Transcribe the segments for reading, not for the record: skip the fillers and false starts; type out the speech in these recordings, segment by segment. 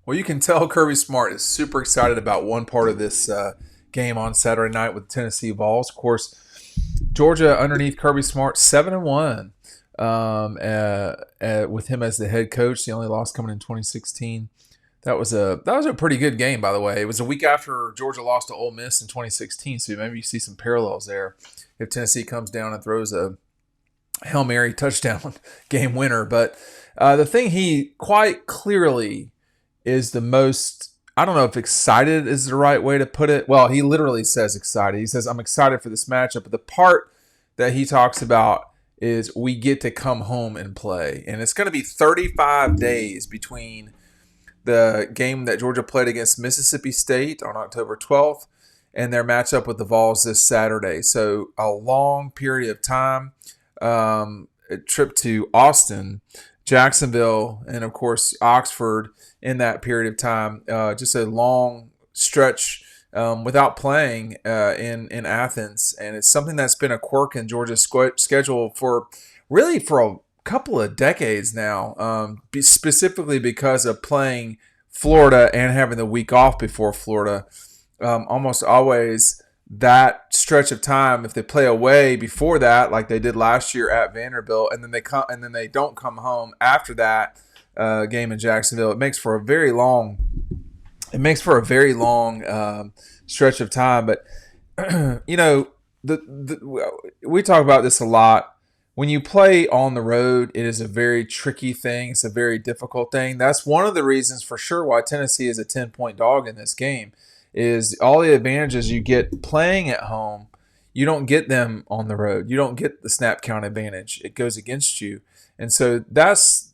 Well, you can tell Kirby Smart is super excited about one part of this game on Saturday night with Tennessee Vols. Of course, Georgia underneath Kirby Smart, 7-1, with him as the head coach. The only loss coming in 2016. That was a pretty good game, by the way. It was a week after Georgia lost to Ole Miss in 2016, so maybe you see some parallels there. If Tennessee comes down and throws a Hail Mary touchdown game winner, but the thing he quite clearly is the most, I don't know if excited is the right way to put it. Well, he literally says excited. He says, I'm excited for this matchup. But the part that he talks about is we get to come home and play. And it's going to be 35 days between the game that Georgia played against Mississippi State on October 12th and their matchup with the Vols this Saturday. So a long period of time. A trip to Austin, Jacksonville, and of course Oxford in that period of time. Just a long stretch without playing in Athens, and it's something that's been a quirk in Georgia's schedule for a couple of decades now. Specifically because of playing Florida and having the week off before Florida. Almost always that stretch of time, if they play away before that, like they did last year at Vanderbilt, and then they don't come home after that game in Jacksonville, it makes for a very long stretch of time. But you know, we talk about this a lot. When you play on the road, it is a very tricky thing. It's a very difficult thing. That's one of the reasons for sure why Tennessee is a 10-point dog in this game. Is all the advantages you get playing at home, you don't get them on the road. You don't get the snap count advantage. It goes against you. And so that's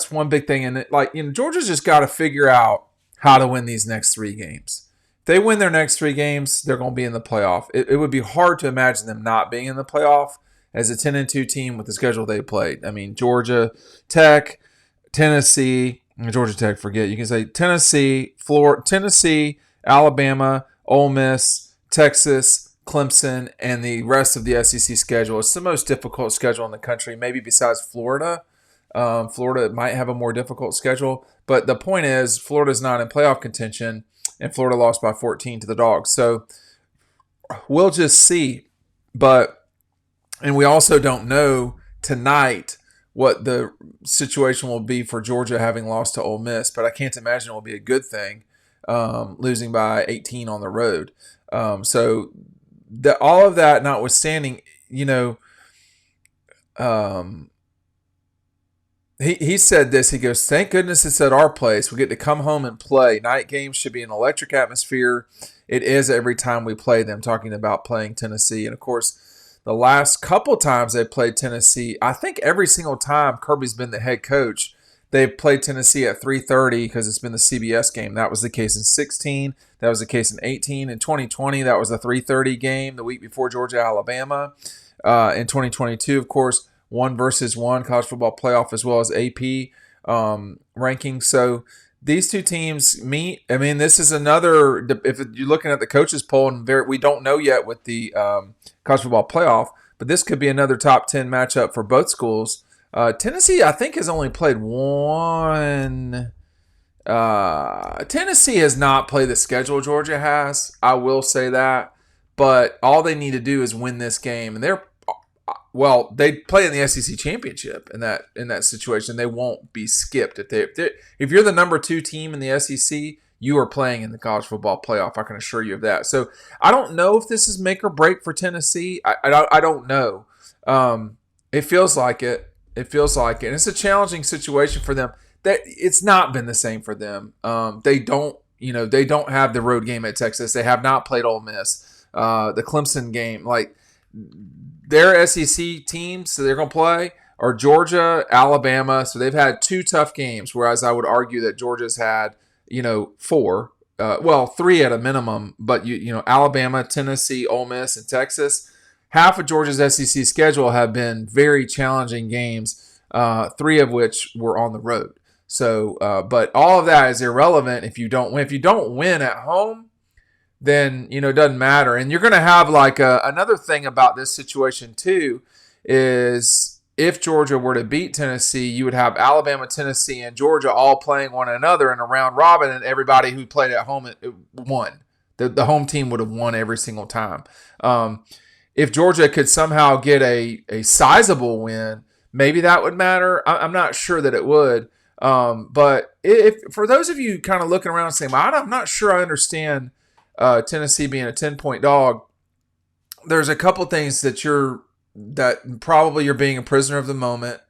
one big thing. And Georgia's just got to figure out how to win these next three games. If they win their next three games, they're going to be in the playoff. It would be hard to imagine them not being in the playoff as a 10-2 team with the schedule they played. I mean, Georgia Tech, Tennessee, Georgia Tech, forget. You can say Tennessee, Florida, Tennessee, Alabama, Ole Miss, Texas, Clemson, and the rest of the SEC schedule. It's the most difficult schedule in the country, maybe besides Florida. Florida might have a more difficult schedule. But the point is, Florida's not in playoff contention, and Florida lost by 14 to the Dogs. So we'll just see. And we also don't know tonight what the situation will be for Georgia having lost to Ole Miss, but I can't imagine it will be a good thing. Losing by 18 on the road. So all of that notwithstanding, he said this. He goes, thank goodness it's at our place. We get to come home and play. Night games should be an electric atmosphere. It is every time we play them, talking about playing Tennessee. And, of course, the last couple times they played Tennessee, I think every single time Kirby's been the head coach, they've played Tennessee at 3:30 because it's been the CBS game. That was the case in 16. That was the case in 18. In 2020, that was the 3:30 game the week before Georgia-Alabama. In 2022, of course, 1-versus-1 college football playoff as well as AP rankings. So these two teams meet. I mean, this is another – if you're looking at the coaches poll, and we don't know yet with the college football playoff, but this could be another top 10 matchup for both schools. Tennessee, I think, has only played one. Tennessee has not played the schedule Georgia has. I will say that. But all they need to do is win this game. And they play in the SEC championship in that situation. They won't be skipped. If you're the number 2 team in the SEC, you are playing in the college football playoff. I can assure you of that. So I don't know if this is make or break for Tennessee. I don't know. It feels like it. And it's a challenging situation for them. That it's not been the same for them. They don't have the road game at Texas. They have not played Ole Miss. The Clemson game, like their SEC teams, so they're going to play are Georgia, Alabama. So they've had 2 tough games. Whereas I would argue that Georgia's had 4, 3 at a minimum. But Alabama, Tennessee, Ole Miss, and Texas. Half of Georgia's SEC schedule have been very challenging games, 3 of which were on the road. So, but all of that is irrelevant if you don't win. If you don't win at home, then it doesn't matter. And you're going to have another thing about this situation too is if Georgia were to beat Tennessee, you would have Alabama, Tennessee, and Georgia all playing one another in a round robin, and everybody who played at home won. The home team would have won every single time. If Georgia could somehow get a sizable win, maybe that would matter. I'm not sure that it would. But if for those of you kind of looking around and saying, well, I'm not sure I understand Tennessee being a 10-point dog, there's a couple things that probably you're being a prisoner of the moment.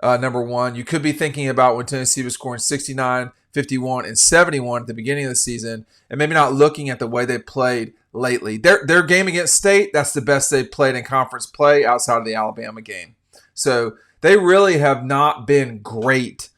Number one, you could be thinking about when Tennessee was scoring 69, 51, and 71 at the beginning of the season, and maybe not looking at the way they played lately. Their game against State, that's the best they've played in conference play outside of the Alabama game. So they really have not been great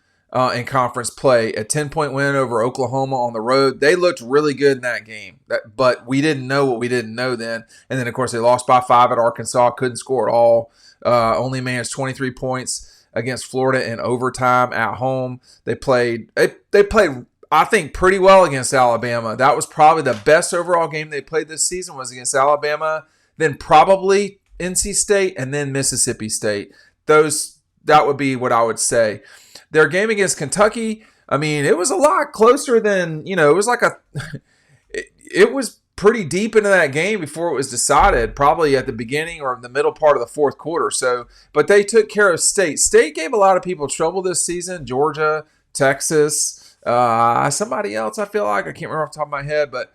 in conference play. A 10-point win over Oklahoma on the road. They looked really good in that game, but we didn't know what we didn't know then. And then, of course, they lost by 5 at Arkansas, couldn't score at all. Only managed 23 points against Florida in overtime at home. They played, I think, pretty well against Alabama. That was probably the best overall game they played this season was against Alabama, then probably NC State, and then Mississippi State. That would be what I would say. Their game against Kentucky, I mean, it was a lot closer than, it was like it was pretty deep into that game before it was decided, probably at the beginning or the middle part of the fourth quarter. So, but they took care of State. State gave a lot of people trouble this season. Georgia, Texas, somebody else I feel like. I can't remember off the top of my head, but,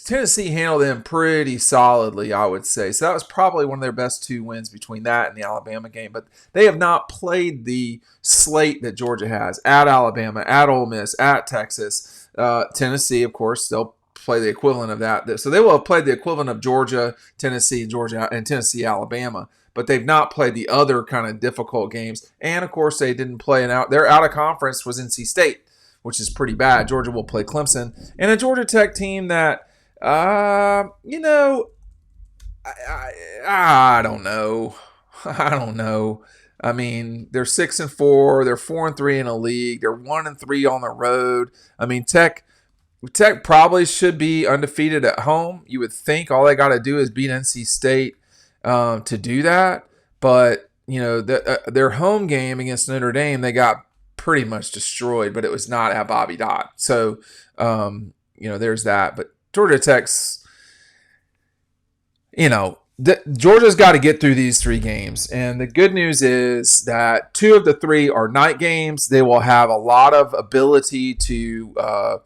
Tennessee handled them pretty solidly, I would say. So that was probably one of their best 2 wins between that and the Alabama game. But they have not played the slate that Georgia has at Alabama, at Ole Miss, at Texas. Tennessee, of course, they'll play the equivalent of that. So they will have played the equivalent of Georgia, Georgia, and Tennessee, Alabama. But they've not played the other kind of difficult games. And, of course, they didn't play their out of conference was NC State, which is pretty bad. Georgia will play Clemson. And a Georgia Tech team that, I don't know. I don't know. I mean, they're 6-4. They're 4-3 in a league. They're 1-3 on the road. I mean, Tech probably should be undefeated at home. You would think all they got to do is beat NC State to do that. But, their home game against Notre Dame, they got pretty much destroyed, but it was not at Bobby Dodd. So, there's that. But Georgia Tech's, Georgia's got to get through these 3 games. And the good news is that 2 of the 3 are night games. They will have a lot of ability to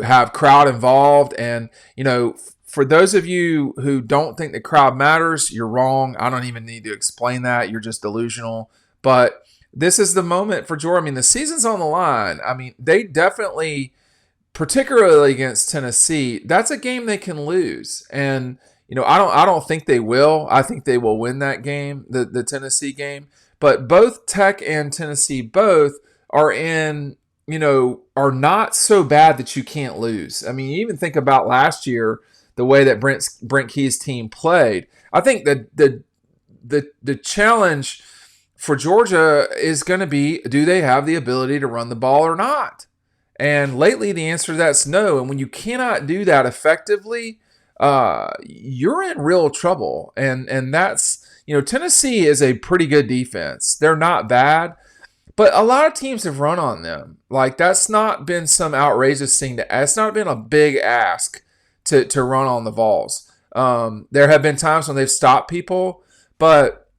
have crowd involved. And, for those of you who don't think the crowd matters, you're wrong. I don't even need to explain that. You're just delusional. But this is the moment for Georgia. I mean, the season's on the line. I mean, they definitely, particularly against Tennessee, that's a game they can lose. And, I don't think they will. I think they will win that game, the Tennessee game. But both Tech and Tennessee both are are not so bad that you can't lose. I mean, you even think about last year, the way that Brent Key's team played. I think that the challenge for Georgia is going to be, do they have the ability to run the ball or not? And lately, the answer to that's no. And when you cannot do that effectively, you're in real trouble. And that's, Tennessee is a pretty good defense. They're not bad, but a lot of teams have run on them. Like, that's not been some outrageous thing it's not been a big ask to run on the Vols. There have been times when they've stopped people, but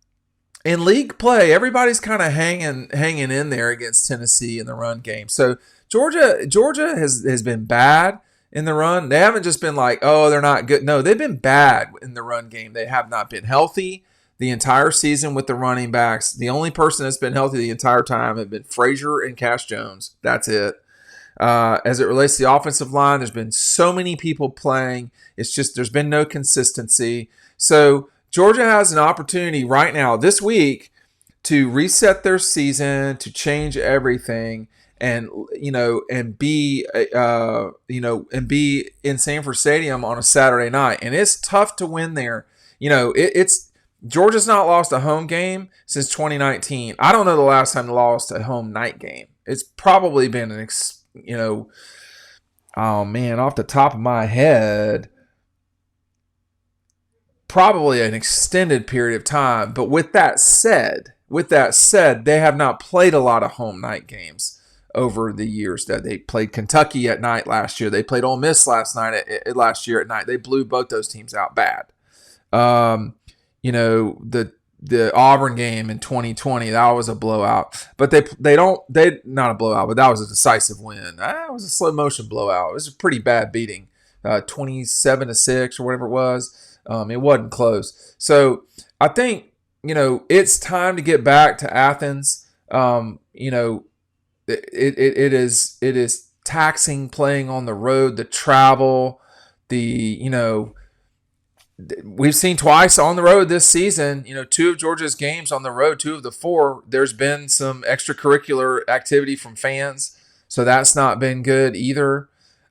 in league play, everybody's kind of hanging in there against Tennessee in the run game. So Georgia has been bad in the run. They haven't just been like, oh, they're not good. No, they've been bad in the run game. They have not been healthy the entire season with the running backs. The only person that's been healthy the entire time have been Frazier and Cash Jones. That's it. As it relates to the offensive line, there's been so many people playing. It's just there's been no consistency. So Georgia has an opportunity right now this week to reset their season, to change everything, and be in Sanford Stadium on a Saturday night. And it's tough to win there. It's Georgia's not lost a home game since 2019. I don't know the last time they lost a home night game. It's probably been oh man, off the top of my head, probably an extended period of time. But with that said, they have not played a lot of home night games over the years. That they played Kentucky at night last year. They played Ole Miss last year at night. They blew both those teams out bad. The Auburn game in 2020, that was a blowout. But they not a blowout, but that was a decisive win. That was a slow motion blowout. It was a pretty bad beating, 27-6 or whatever it was. It wasn't close. So I think it's time to get back to Athens. It is taxing playing on the road, the travel, we've seen twice on the road this season, two of Georgia's games on the road, two of the four, there's been some extracurricular activity from fans. So that's not been good either.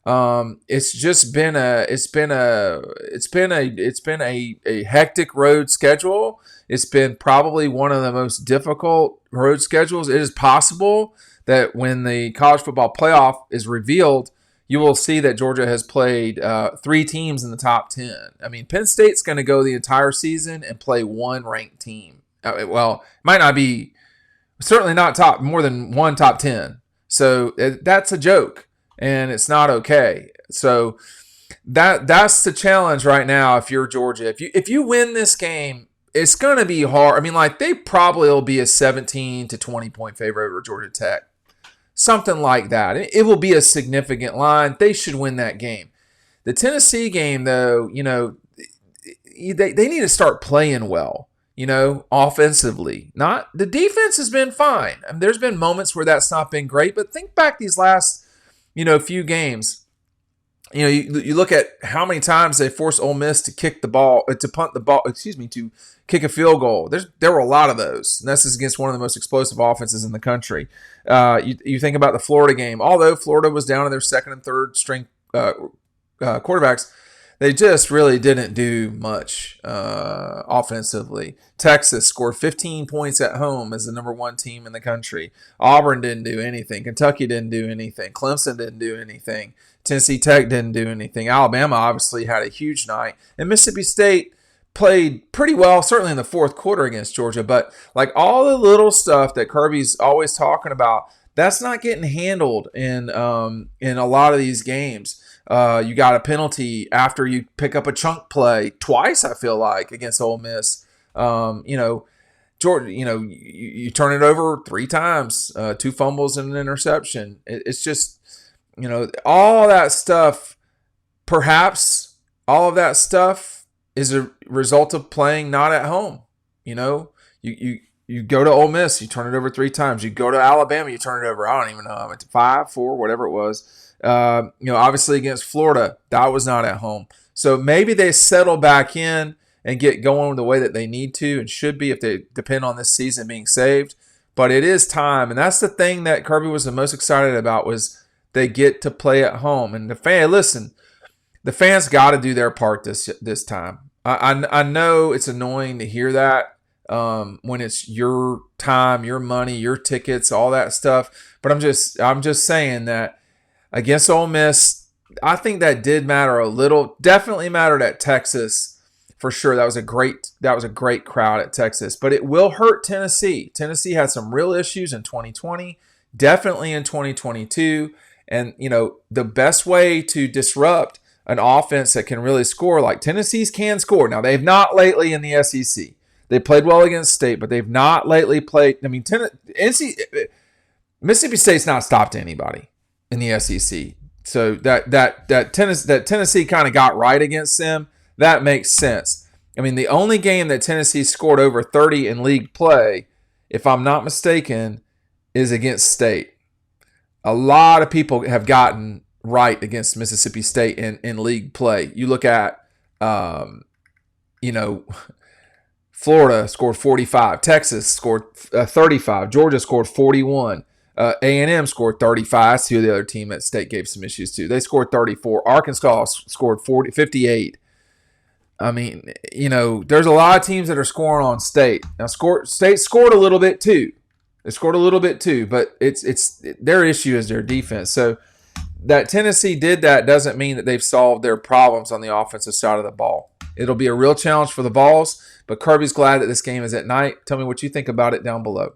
It's just been a hectic road schedule. It's been probably one of the most difficult road schedules. It is possible that when the college football playoff is revealed, you will see that Georgia has played 3 teams in the top 10. I mean, Penn State's going to go the entire season and play one ranked team. It might not be, certainly not more than one top 10. So that's a joke, and it's not okay. So that's the challenge right now if you're Georgia. If you win this game, it's going to be hard. I mean, they probably will be a 17 to 20 point favorite over Georgia Tech. Something like that. It will be a significant line. They should win that game. The Tennessee game, though, they need to start playing well, offensively. The defense has been fine. I mean, there's been moments where that's not been great, but think back these last, few games. You look at how many times they forced Ole Miss to kick the ball, to kick a field goal. There were a lot of those. And this is against one of the most explosive offenses in the country. You think about the Florida game. Although Florida was down to their second and third string quarterbacks, they just really didn't do much offensively. Texas scored 15 points at home as the number 1 team in the country. Auburn didn't do anything. Kentucky didn't do anything. Clemson didn't do anything. Tennessee Tech didn't do anything. Alabama obviously had a huge night. And Mississippi State played pretty well, certainly in the fourth quarter against Georgia. But all the little stuff that Kirby's always talking about, that's not getting handled in a lot of these games. You got a penalty after you pick up a chunk play twice, I feel like, against Ole Miss. Georgia, you turn it over 3 times, 2 fumbles and an interception. It's just, all that stuff, perhaps all of that stuff is a result of playing not at home. You go to Ole Miss, you turn it over 3 times. You go to Alabama, you turn it over, I don't even know, 5, 4, whatever it was. Obviously against Florida, that was not at home. So maybe they settle back in and get going the way that they need to and should be if they depend on this season being saved. But it is time, and that's the thing that Kirby was the most excited about, was they get to play at home. And the fans got to do their part this time. I know it's annoying to hear that when it's your time, your money, your tickets, all that stuff. But I'm just saying that against Ole Miss, I think that did matter a little. Definitely mattered at Texas for sure. That was a great crowd at Texas. But it will hurt Tennessee. Tennessee had some real issues in 2020, definitely in 2022. And, the best way to disrupt an offense that can really score, like Tennessee's can score. Now, they've not lately in the SEC. They played well against State, but they've not lately played. I mean, Mississippi State's not stopped anybody in the SEC. So that Tennessee kind of got right against them. That makes sense. I mean, the only game that Tennessee scored over 30 in league play, if I'm not mistaken, is against State. A lot of people have gotten right against Mississippi State in league play. You look at, Florida scored 45. Texas scored 35. Georgia scored 41. A&M scored 35. That's who the other team at State gave some issues to. They scored 34. Arkansas scored 58. I mean, there's a lot of teams that are scoring on State. Now, State scored a little bit too. They scored a little bit too, but it's their issue is their defense. So that Tennessee did that doesn't mean that they've solved their problems on the offensive side of the ball. It'll be a real challenge for the Vols, but Kirby's glad that this game is at night. Tell me what you think about it down below.